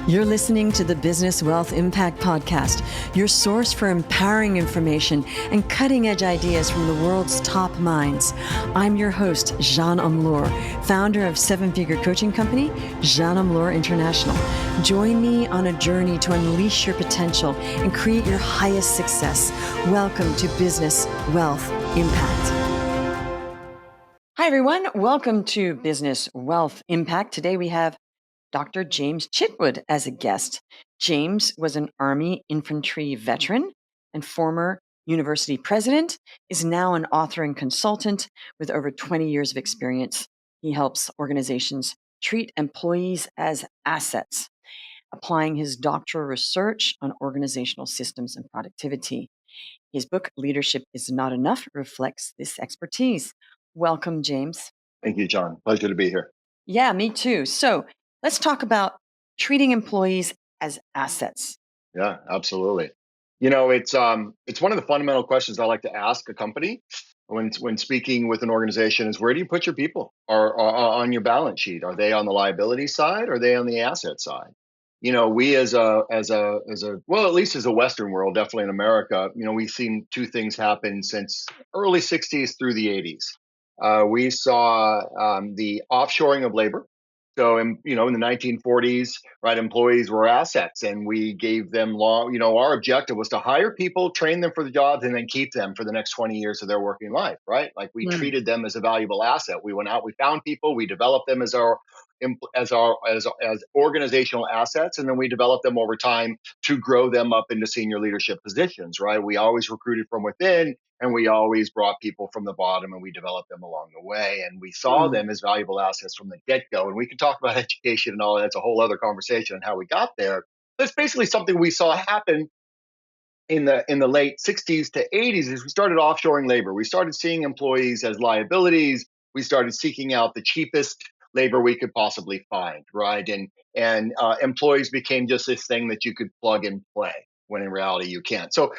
You're listening to the Business Wealth Impact Podcast, your source for empowering information and cutting-edge ideas from the world's top minds. I'm your host, Jeanne Amlour, founder of seven-figure coaching company, Jeanne Amlour International. Join me on a journey to unleash your potential and create your highest success. Welcome to Business Wealth Impact. Hi, everyone. Welcome to Business Wealth Impact. Today we have Dr. James Chitwood as a guest. James was an Army infantry veteran and former university president, is now an author and consultant with over 20 years of experience. He helps organizations treat employees as assets, applying his doctoral research on organizational systems and productivity. His book, Leadership is Not Enough, reflects this expertise. Welcome, James. Thank you, John. Pleasure to be here. Yeah, me too. So let's talk about treating employees as assets. Yeah, absolutely. You know, it's one of the fundamental questions I like to ask a company when speaking with an organization is, where do you put your people? Or on your balance sheet? Are they on the liability side or are they on the asset side? You know, we as a well, at least as a Western world, definitely in America, you know, we've seen two things happen since early 60s through the 80s. We saw the offshoring of labor. So, in the 1940s, right, employees were assets, and we gave them our objective was to hire people, train them for the jobs, and then keep them for the next 20 years of their working life, right? Like we treated them as a valuable asset. We went out, we found people, we developed them as organizational assets, and then we developed them over time to grow them up into senior leadership positions, right? We always recruited from within, and we always brought people from the bottom, and we developed them along the way. And we saw them as valuable assets from the get-go. And we can talk about education and all that. That's a whole other conversation on how we got there. That's basically something we saw happen in the late 60s to 80s is we started offshoring labor. We started seeing employees as liabilities. We started seeking out the cheapest labor we could possibly find, right? And employees became just this thing that you could plug and play, when in reality you can't. So,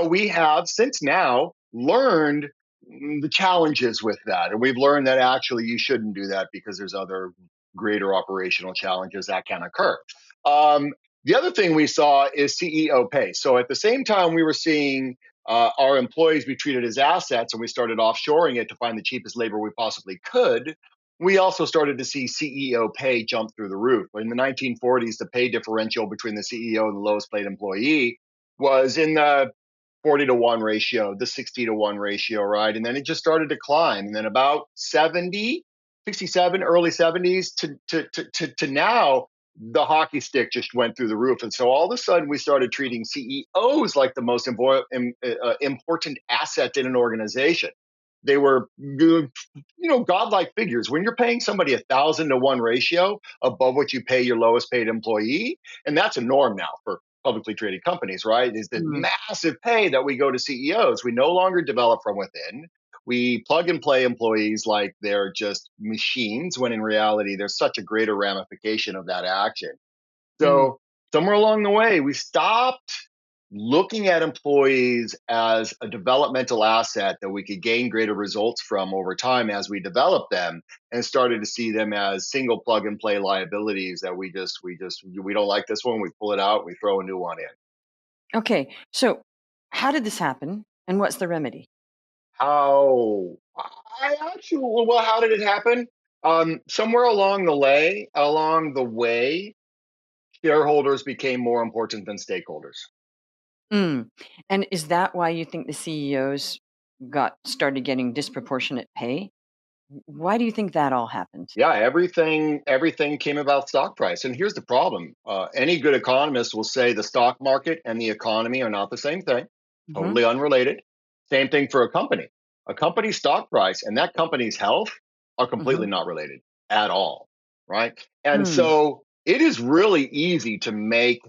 we have since now learned the challenges with that. And we've learned that actually you shouldn't do that because there's other greater operational challenges that can occur. The other thing we saw is CEO pay. So at the same time we were seeing our employees be treated as assets, and we started offshoring it to find the cheapest labor we possibly could, we also started to see CEO pay jump through the roof. In the 1940s, the pay differential between the CEO and the lowest paid employee was in the 40-to-1 ratio, the 60-to-1 ratio, right? And then it just started to climb. And then about 67, early 70s to now, the hockey stick just went through the roof. And so all of a sudden, we started treating CEOs like the most important asset in an organization. They were, godlike figures. When you're paying somebody 1,000-to-1 ratio above what you pay your lowest paid employee, and that's a norm now for publicly traded companies, right? Is the massive pay that we go to CEOs. We no longer develop from within. We plug and play employees like they're just machines, when in reality, there's such a greater ramification of that action. So somewhere along the way, we stopped looking at employees as a developmental asset that we could gain greater results from over time as we develop them, and started to see them as single plug and play liabilities that we don't like this one, we pull it out, we throw a new one in. Okay, so how did this happen, and what's the remedy? How did it happen? Somewhere along the way, shareholders became more important than stakeholders. And is that why you think the CEOs started getting disproportionate pay? Why do you think that all happened? Yeah, everything came about stock price. And here's the problem. Any good economist will say the stock market and the economy are not the same thing, totally unrelated. Same thing for a company. A company's stock price and that company's health are completely not related at all, right? And so it is really easy to make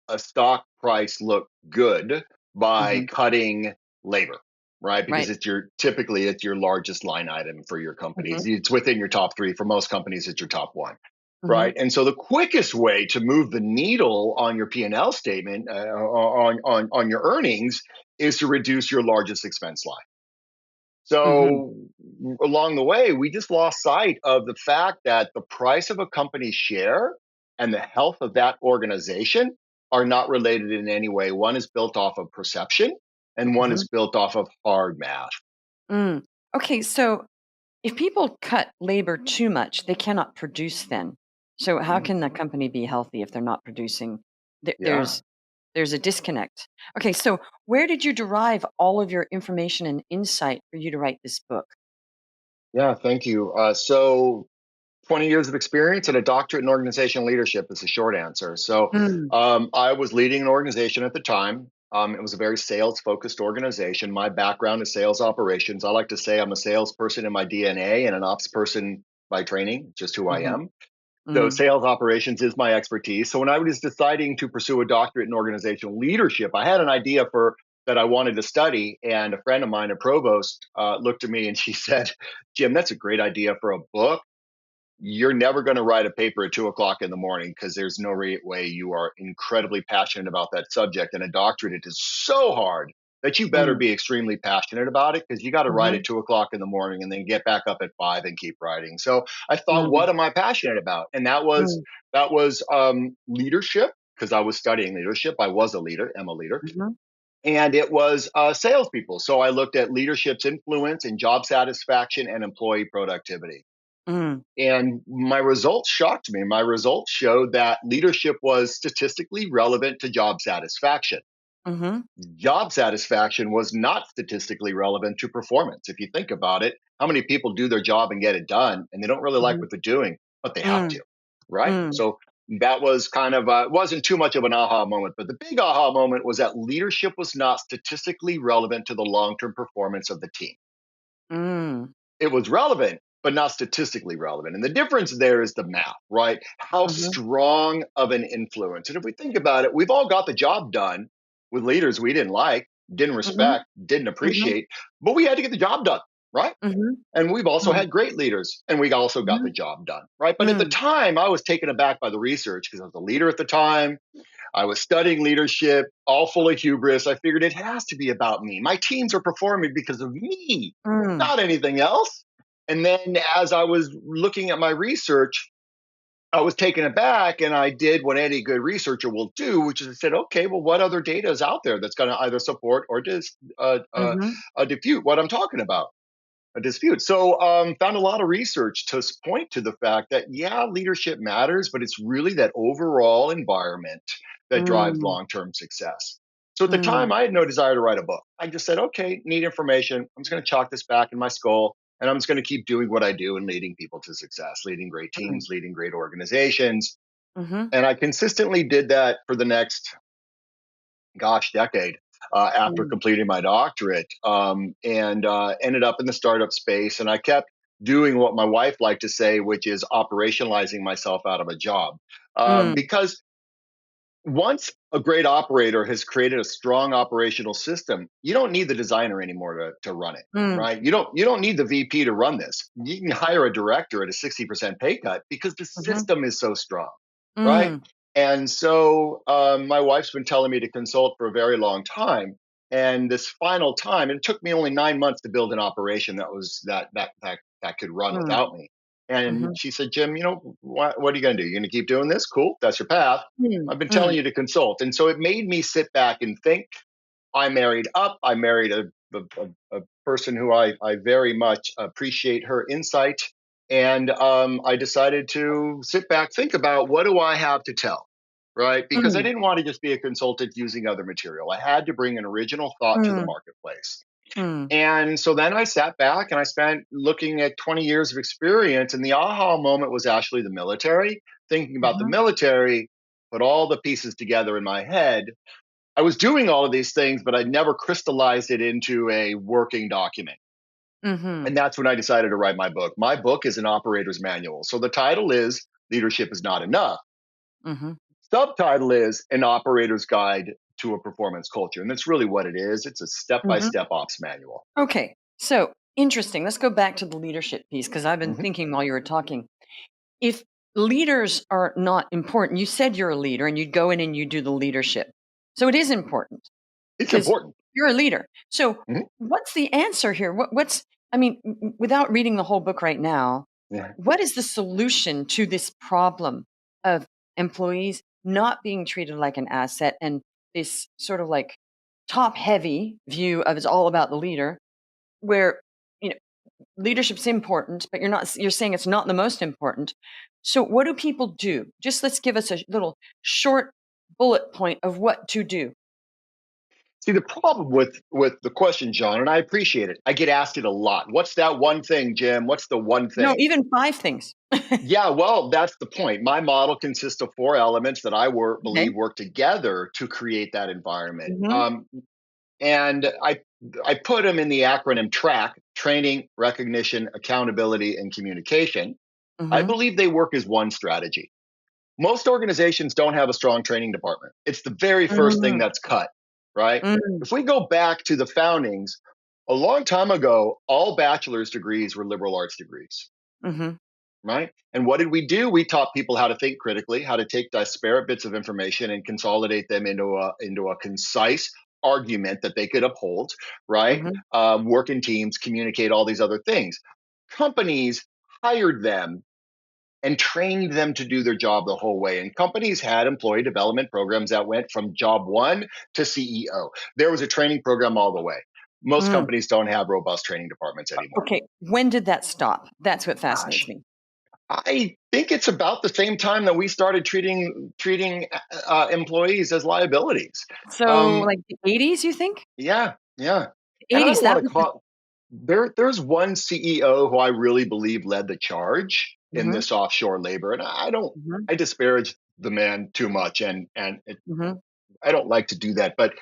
a stock price look good by cutting labor, right? Because it's typically your largest line item for your company. It's within your top three. For most companies, it's your top one, right? And so the quickest way to move the needle on your P&L statement, on your earnings, is to reduce your largest expense line. So along the way, we just lost sight of the fact that the price of a company's share and the health of that organization are not related in any way. One is built off of perception, and one is Mhm. built off of hard math. Mm. Okay, so if people cut labor too much, they cannot produce then. So how Mhm. can the company be healthy if they're not producing? There- Yeah. There's there's a disconnect. Okay, so where did you derive all of your information and insight for you to write this book? Yeah, thank you. So 20 years of experience and a doctorate in organizational leadership is the short answer. So Mm, I was leading an organization at the time. It was a very sales focused organization. My background is sales operations. I like to say I'm a salesperson in my DNA and an ops person by training, just who I mhm, am. So mm, sales operations is my expertise. So when I was deciding to pursue a doctorate in organizational leadership, I had an idea for that I wanted to study, and a friend of mine, a provost, looked at me and she said, "Jim, that's a great idea for a book. You're never going to write a paper at 2 o'clock in the morning because there's no way you are incredibly passionate about that subject. And a doctorate, it is so hard that you better mm, be extremely passionate about it because you got to write mhm, at 2 o'clock in the morning and then get back up at 5 and keep writing." So I thought, mm, what am I passionate about? And mm, that was leadership because I was studying leadership. I was a leader, am a leader, mhm, and it was salespeople. So I looked at leadership's influence in job satisfaction and employee productivity. mm, And my results shocked me. My results showed that leadership was statistically relevant to job satisfaction. mhm, Job satisfaction was not statistically relevant to performance. If you think about it, how many people do their job and get it done and they don't really like mhm, what they're doing, but they have mm, to, right? mm, So that was kind of, wasn't too much of an aha moment, but the big aha moment was that leadership was not statistically relevant to the long term performance of the team. mm, It was relevant, but not statistically relevant. And the difference there is the math, right? How mhm, strong of an influence. And if we think about it, we've all got the job done with leaders we didn't like, didn't mhm, respect, didn't mhm, appreciate, but we had to get the job done, right? mhm, And we've also mm, had great leaders and we also got mhm, the job done, right? But at the mm, time, I was taken aback by the research because I was a leader at the time. I was studying leadership, all full of hubris. I figured it has to be about me. My teams are performing because of me, mm, not anything else. And then as I was looking at my research, I was taken aback and I did what any good researcher will do, which is I said, okay, well, what other data is out there that's going to either support or mhm, defute what I'm talking about? A dispute. So, found a lot of research to point to the fact that yeah, leadership matters, but it's really that overall environment that drives mm, long-term success. So at the mm, time, I had no desire to write a book. I just said, okay, need information. I'm just going to chalk this back in my skull, and I'm just going to keep doing what I do and leading people to success, leading great mm, teams, leading great organizations. mhm, And I consistently did that for the next decade after mm, completing my doctorate, and ended up in the startup space. And I kept doing what my wife liked to say, which is operationalizing myself out of a job. mm, Because once a great operator has created a strong operational system, you don't need the designer anymore to run it. mm, Right? You don't need the VP to run this. You can hire a director at a 60% pay cut because the mhm, system is so strong, right? mm, And so my wife's been telling me to consult for a very long time. And this final time, it took me only 9 months to build an operation that was that could run mm, without me. And mhm, she said, "Jim, what are you going to do? You're going to keep doing this? Cool, that's your path. mm, I've been mm, telling you to consult." And so it made me sit back and think. I married up. I married a person who I very much appreciate her insight. And I decided to sit back, think about what do I have to tell, right? Because I mm, didn't want to just be a consultant using other material. I had to bring an original thought to the mm, marketplace. mm, And so then I sat back and I spent looking at 20 years of experience. And the aha moment was actually the military, thinking about the mhm, military, put all the pieces together in my head. I was doing all of these things, but I'd never crystallized it into a working document. mhm, And that's when I decided to write my book. My book is an operator's manual. So the title is Leadership is Not Enough. mhm, Subtitle is An Operator's Guide to a Performance Culture. And that's really what it is. It's a step by mhm. step ops manual. Okay, so interesting. Let's go back to the leadership piece because I've been Mhm. thinking while you were talking. If leaders are not important, you said you're a leader and you'd go in and you do the leadership. So it is important It's because important. you're a leader. So Mhm. what's the answer here? What's, I mean, without reading the whole book right now, Yeah. what is the solution to this problem of employees not being treated like an asset, and this sort of like top heavy view of it's all about the leader, where you know leadership's important, but you're saying it's not the most important. So what do people do? Just let's give us a little short bullet point of what to do. See, the problem with the question, John, and I appreciate it. I get asked it a lot. What's that one thing, Jim? What's the one No, thing? even five things. Yeah, well, that's the point. My model consists of four elements that I Okay. believe work together to create that environment. Hmm. And I put them in the acronym TRACK: training, recognition, accountability, and communication. I Hmm. believe they work as one strategy. Most organizations don't have a strong training department. It's the very first thing Mm, that's cut, right? mm, If we go back to the foundings, a long time ago, all bachelor's degrees were liberal arts degrees, mhm, right? And what did we do? We taught people how to think critically, how to take disparate bits of information and consolidate them into a concise argument that they could uphold, right? mhm, Work in teams, communicate, all these other things. Companies hired them and trained them to do their job the whole way. And companies had employee development programs that went from job one to CEO. There was a training program all the way. Most mm. companies don't have robust training departments anymore. Okay, when did that stop? That's what fascinates Gosh, me. I think it's about the same time that we started employees as liabilities. So, Um, like the 80s, you think? yeah, yeah. And I 80s, don't want that to was the call there's one CEO who I really believe led the charge in mhm, this offshore labor, and mhm, I disparage the man too much, and mhm, I don't like to do that. But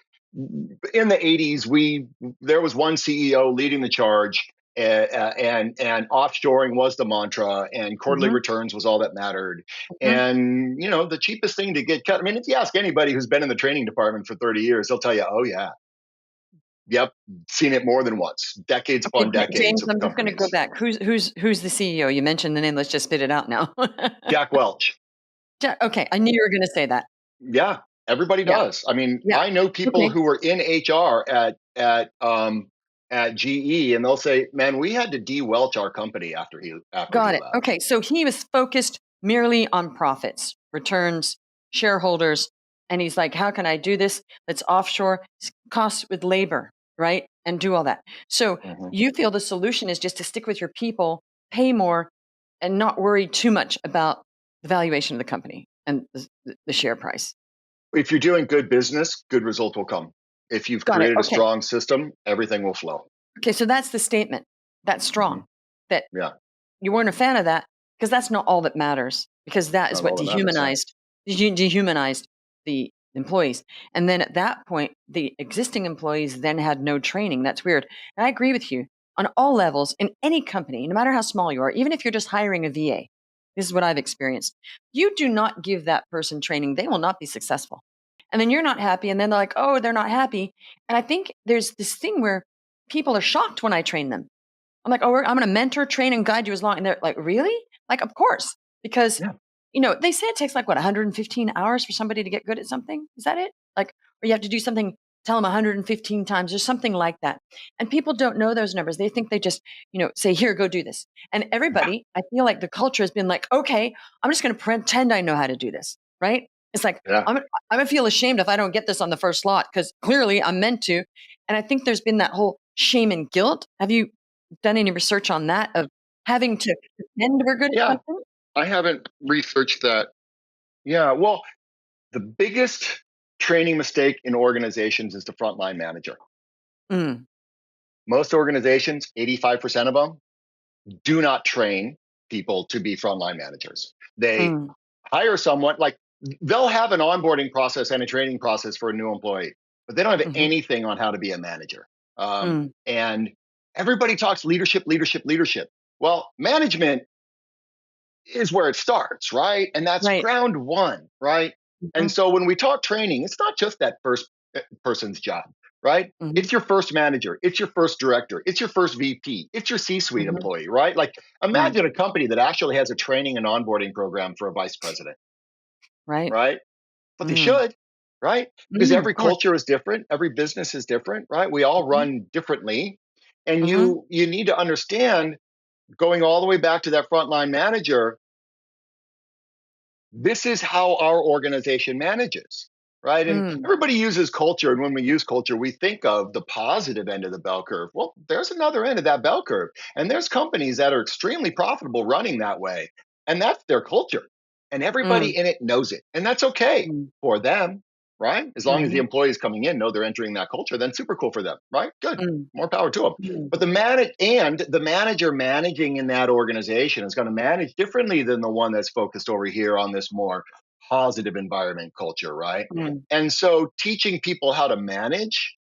in the 80s, we there was one CEO leading the charge, and offshoring was the mantra, and quarterly mhm, returns was all that mattered. mhm. And the cheapest thing to get cut. I mean, if you ask anybody who's been in the training department for 30 years, they'll tell you, "Oh yeah, yep, seen it more than once, decades Okay, upon decades James, of I'm just gonna go companies." back. Who's the CEO? You mentioned the name, let's just spit it out now. Jack Welch. Okay, I knew you were gonna say that. Yeah, everybody Yeah, does. I mean, yeah, I know people okay. who were in HR at GE, and they'll say, "Man, we had to de-welch our company after he Got it. left." Okay, so he was focused merely on profits, returns, shareholders, and he's like, "How can I do this? Let's offshore costs with labor, right? And do all that." So Mhm. you feel the solution is just to stick with your people, pay more, and not worry too much about the valuation of the company and the share price. If you're doing good business, good result will come. If you've Got it. created a Okay. strong system, everything will flow. Okay. So that's the statement. That's Mhm. strong. That Yeah, you weren't a fan of that because that's not all that matters, because that is not what all that matters. Yeah. dehumanized the employees. And then at that point, the existing employees then had no training. That's weird. And I agree with you on all levels in any company, no matter how small you are, even if you're just hiring a VA. This is what I've experienced. You do not give that person training, they will not be successful. And then you're not happy. And then they're like, oh, they're not happy. And I think there's this thing where people are shocked when I train them. I'm like, "Oh, I'm gonna mentor, train, and guide you as long," and they're like, "Really?" Like, "Of course." Because, Yeah. they say it takes like what, 115 hours for somebody to get good at something? Is that it? Like, or you have to do something, tell them 115 times or something like that. And people don't know those numbers. They think they just, say, "Here, go do this." And Yeah. everybody, I feel like the culture has been like, "Okay, I'm just gonna pretend I know how to do this." Right? It's like, Yeah. I'm gonna feel ashamed if I don't get this on the first lot because clearly I'm meant to. And I think there's been that whole shame and guilt. Have you done any research on that of having to pretend we're good at Yeah. something? I haven't researched that. Yeah. Well, the biggest training mistake in organizations is the frontline manager. Mm, Most organizations, 85% of them, do not train people to be frontline managers. They mm, hire someone like they'll have an onboarding process and a training process for a new employee, but they don't have mhm, anything on how to be a manager. mm. And everybody talks leadership, leadership, leadership. Well, management is where it starts, right? And that's Right. ground one, right? And Mhm, so when we talk training, it's not just that first person's job, right? mhm, It's your first manager, it's your first director, it's your first VP, it's your C suite mhm, employee, right? Like right, imagine a company that actually has a training and onboarding program for a vice president, right. right? But they Mm, should, right? Because of every course. culture is different, every business is different, right? We all Mhm, run differently. And mhm, you need to understand, going all the way back to that frontline manager, this is how our organization manages, right? And Mm, everybody uses culture. And when we use culture, we think of the positive end of the bell curve. Well, there's another end of that bell curve. And there's companies that are extremely profitable running that way. And that's their culture. And mm, everybody in it knows it. And that's okay mm, for them, right? As long as the mhm, employees coming in know they're entering that culture, then super cool for them, right? Good. mm, More power to them. mm, But the manager managing in that organization is going to manage differently than the one that's focused over here on this more positive environment culture, right? mm, And so teaching people how to manage,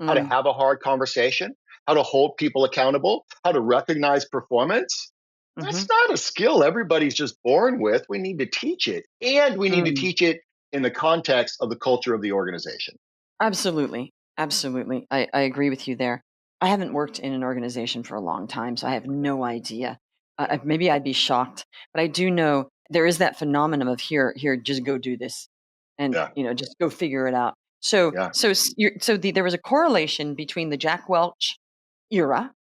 how to mm, have a hard conversation, how to hold people accountable, how to recognize performance. That's mhm, not a skill everybody's just born with. We need to teach it. And we need to mm. teach it in the context of the culture of the organization. Absolutely. Absolutely. I agree with you there. I haven't worked in an organization for a long time, so I have no idea. Maybe I'd be shocked, but I do know there is that phenomenon of here, just go do this, and Yeah. just go figure it out. So, Yeah. there was a correlation between the Jack Welch era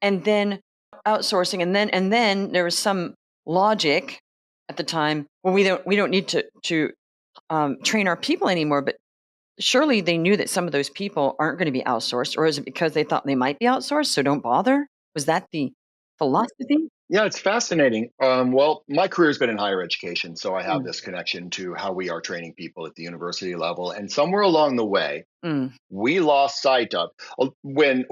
and then outsourcing, and then there was some logic at the time. Well, we don't need to train our people anymore, but surely they knew that some of those people aren't going to be outsourced, or is it because they thought they might be outsourced, so don't bother? Was that the philosophy? Yeah, it's fascinating. Well, my career has been in higher education, so I have Mm, this connection to how we are training people at the university level. And somewhere along the way, mm, we lost sight of when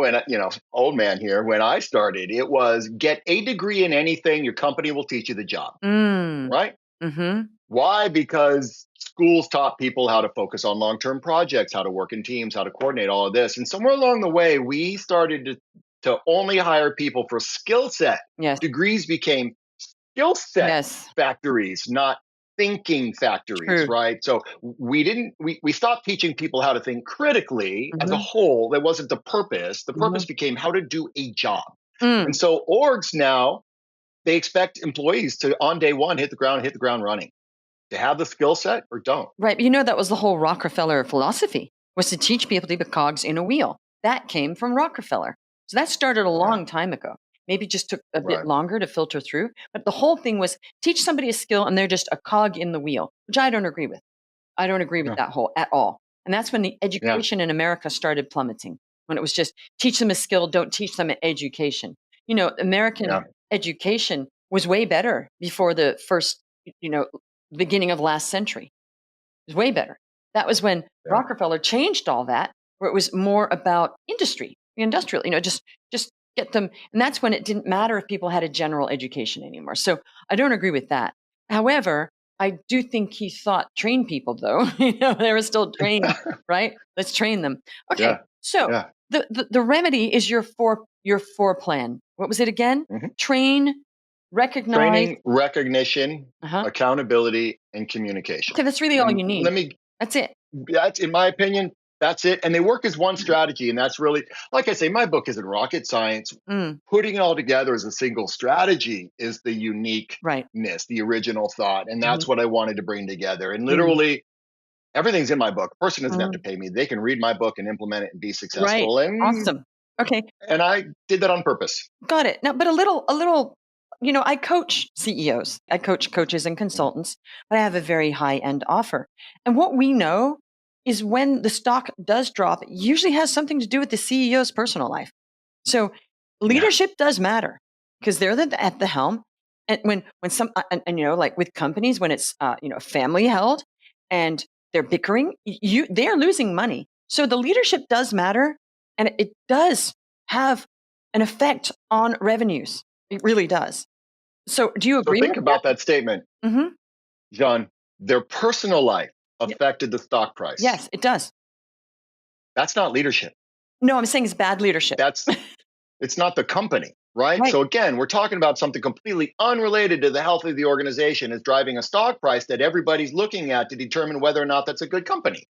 old man here, when I started, it was get a degree in anything, your company will teach you the job, mm, right? mhm, Why? Because schools taught people how to focus on long-term projects, how to work in teams, how to coordinate all of this. And somewhere along the way, we started to only hire people for skill set. yes, Degrees became skill set yes, factories, not thinking factories, true, right? So we stopped teaching people how to think critically as a mhm, whole. That wasn't the purpose. The purpose mhm, became how to do a job. And mm. so orgs now, they expect employees to on day one hit the ground running. To have the skill set or don't. Right, that was the whole Rockefeller philosophy, was to teach people to be cogs in a wheel. That came from Rockefeller. So that started a Yeah, long time ago. Maybe just took a bit right. longer to filter through, but the whole thing was teach somebody a skill and they're just a cog in the wheel, which I don't agree with. I don't agree with Yeah, that whole at all. And that's when the yeah, education in America started plummeting. When it was just teach them a skill, don't teach them education. American yeah, education was way better before the first, you know, beginning of last century. It was way better. That was when yeah. Rockefeller changed all that, where it was more about industry, industrial, just get them. And that's when it didn't matter if people had a general education anymore. So I don't agree with that. However, I do think he thought train people though. They were still trained, right? Let's train them. Okay. Yeah, So yeah. the remedy is your four plan. What was it again? Mhm. Train, recognize. Training, recognition, Uh-huh. accountability, and communication. Okay, that's really all And you need. let me That's it. that's in my opinion, that's it. And they work as one strategy. And that's really, like I say, my book isn't rocket science. Mm, Putting it all together as a single strategy is the right. uniqueness, the original thought. And Mhm. that's what I wanted to bring together. And Mm, literally everything's in my book. A person doesn't have to mhm. pay me. They can read my book and implement it and be Right. successful. And Awesome. Okay, and I did that on purpose. got it. Now, but a little, I coach CEOs. I coach coaches and consultants, but I have a very high-end offer. And what we know is when the stock does drop, it usually has something to do with the CEO's personal life. So Yeah. leadership does matter because they're at the helm. And when some and like with companies when it's family held and they're bickering, they're losing money. So the leadership does matter, and it does have an effect on revenues. It really does. So do you So agree think with that? about that statement, Hmm. John. Their personal life affected the stock price. Yes, it does. That's not leadership. No, I'm saying it's bad leadership. That's it's not the company, right? Right. So again, we're talking about something completely unrelated to the health of the organization is driving a stock price that everybody's looking at to determine whether or not that's a good company.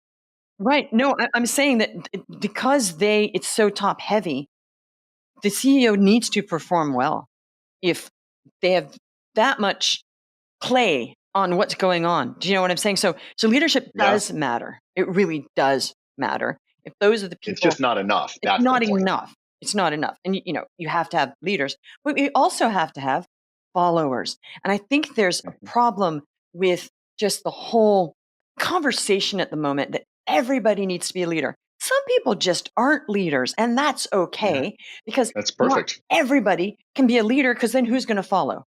Right. No, I'm saying that because it's so top heavy, the CEO needs to perform well. If they have that much play on what's going on. Do you know what I'm saying? So leadership Yeah. does matter. It really does matter. If those are the It's people, just not enough. it's That's the not point. enough. It's not enough. And you have to have leaders, but we also have to have followers. And I think there's a Mhm. problem with just the whole conversation at the moment that everybody needs to be a leader. Some people just aren't leaders, and that's okay because That's not perfect. everybody can be a leader, because then who's going to follow?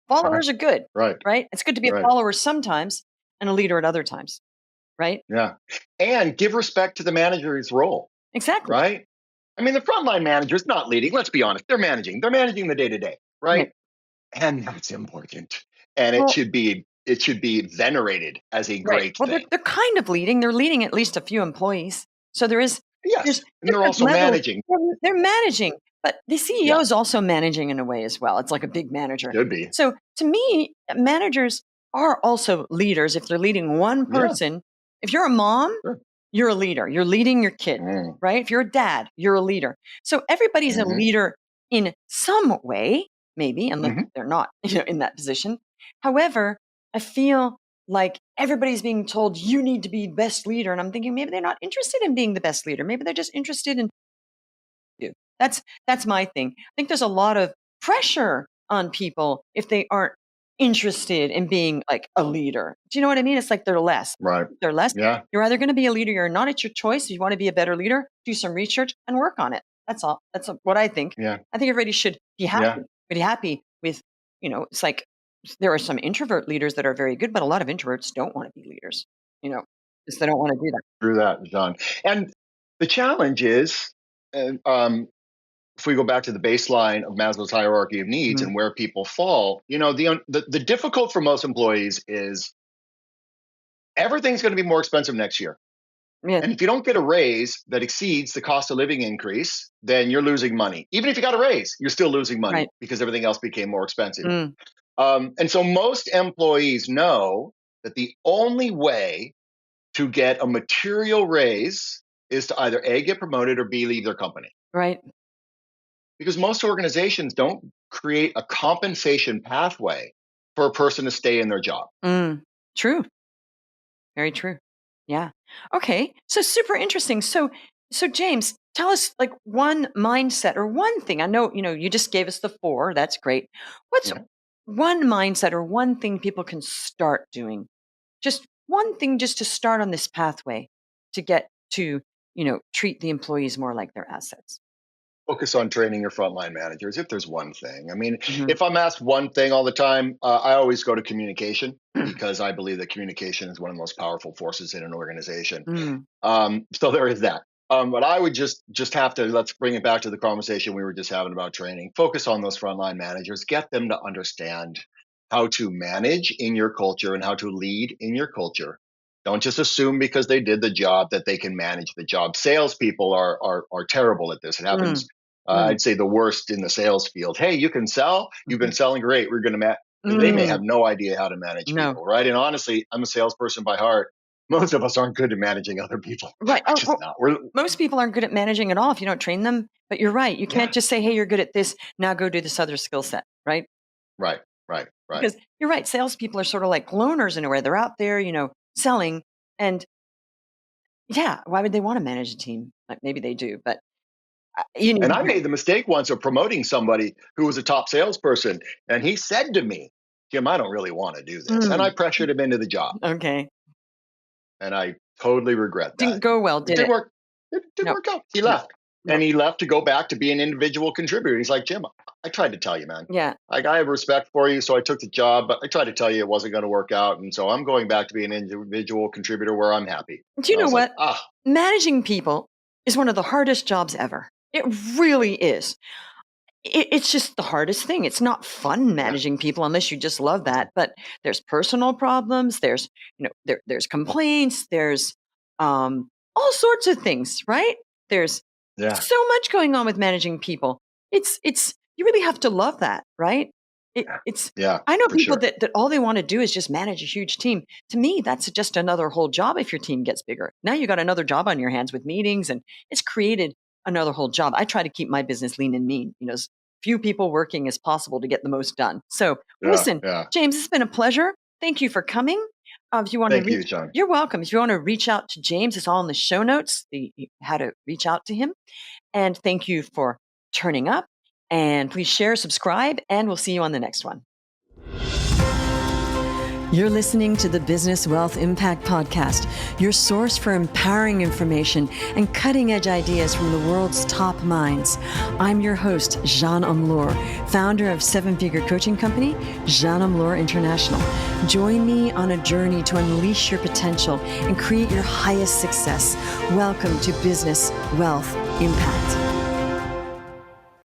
Followers are good, Right. right? It's good to be a Right. follower sometimes and a leader at other times, right? Yeah. And give respect to the manager's role, Exactly. right? I mean, the frontline manager is not leading. Let's be honest. They're managing. They're managing the day to day, right? Right. And that's important. And Well, it should be venerated as a right. great Well, thing. they're kind of leading. They're leading at least a few employees. So there's Yes. And they're different also levels. managing. They're managing, but the CEO Yeah. is also managing in a way as well. It's like a big manager. Should be. So to me, managers are also leaders if they're leading one Yeah. person. If you're a mom, Sure. you're a leader. You're leading your kid, Mm. right? If you're a dad, you're a leader. So everybody's a Hmm. leader in some way, maybe, unless Hmm. they're not, in that position. However, I feel like everybody's being told you need to be best leader, and I'm thinking maybe they're not interested in being the best leader. Maybe they're just interested in you. That's my thing. I think there's a lot of pressure on people if they aren't interested in being like a leader. Do you know what I mean? It's like they're less. Right. They're less. Yeah. You're either going to be a leader or not. It's your choice. If you want to be a better leader, do some research and work on it. That's all. That's what I think. Yeah. I think everybody should be Yeah. happy with, it's like there are some introvert leaders that are very good, but a lot of introverts don't want to be leaders, because they don't want to do that. Through that, John. And the challenge is, if we go back to the baseline of Maslow's hierarchy of needs Mhm. and where people fall, the difficult for most employees is everything's going to be more expensive next year. Yeah. And if you don't get a raise that exceeds the cost of living increase, then you're losing money. Even if you got a raise, you're still losing money Right. because everything else became more expensive. Mm. And so most employees know that the only way to get a material raise is to either A, get promoted, or B, leave their company. Right. Because most organizations don't create a compensation pathway for a person to stay in their job. Mm. True. Very true. Yeah. Okay. So super interesting. So James, tell us like one mindset or one thing. I know, you just gave us the 4. That's great. What's Yeah. one mindset or one thing people can start doing? Just one thing just to start on this pathway to get to, treat the employees more like their assets. Focus on training your frontline managers if there's one thing. I mean, Mhm. if I'm asked one thing all the time, I always go to communication because I believe that communication is one of the most powerful forces in an organization. Mm. So there is that. But I would just have to, let's bring it back to the conversation we were just having about training. Focus on those frontline managers. Get them to understand how to manage in your culture and how to lead in your culture. Don't just assume because they did the job that they can manage the job. Salespeople are terrible at this. It happens. Mm. Mm. I'd say the worst in the sales field. Hey, you can sell. You've been Mhm. selling great. We're going to they may Mm. have no idea how to manage No. people, right? And honestly, I'm a salesperson by heart. Most of us aren't good at managing other people. Right. We're Oh, just well, not. We're most people aren't good at managing at all if you don't train them. But you're right. You Yeah. can't just say, "Hey, you're good at this. Now go do this other skill set." Right? Right. Right. Right. Because you're right. Salespeople are sort of like loners in a way. They're out there, selling, and yeah, why would they want to manage a team? Like maybe they do, but you need And to I do it. made the mistake once of promoting somebody who was a top salesperson, and he said to me, "Jim, I don't really want to do this," and I Mm. pressured him into the job, Okay. and I totally regret Didn't that. go well, It did didn't it? work. It didn't No. work out. He No. left. No. And he left to go back to be an individual contributor. He's like, Jim, I tried to tell you, man. Yeah. Like, I have respect for you, so I took the job, but I tried to tell you it wasn't going to work out. And so I'm going back to be an individual contributor where I'm happy. Do you And I know was like, what? ah, Managing people is one of the hardest jobs ever. It really is. It's just the hardest thing. It's not fun yeah. managing people unless you just love that. But there's personal problems. There's there's complaints. There's all sorts of things, right? There's Yeah. so much going on with managing people. It's you really have to love that, right? It's Yeah, I know for people sure. that all they want to do is just manage a huge team. To me, that's just another whole job if your team gets bigger. Now you got another job on your hands with meetings, and it's created another whole job. I try to keep my business lean and mean, as few people working as possible to get the most done. So Yeah. listen, Yeah. James, it's been a pleasure. Thank you for coming. If you want to Thank you, reach, John. you're welcome. If you want to reach out to James, it's all in the show notes, how to reach out to him. And thank you for turning up. And please share, subscribe, and we'll see you on the next one. You're listening to the Business Wealth Impact Podcast, your source for empowering information and cutting-edge ideas from the world's top minds. I'm your host, Jean Amlour, founder of seven-figure coaching company, Jean Amlour International. Join me on a journey to unleash your potential and create your highest success. Welcome to Business Wealth Impact.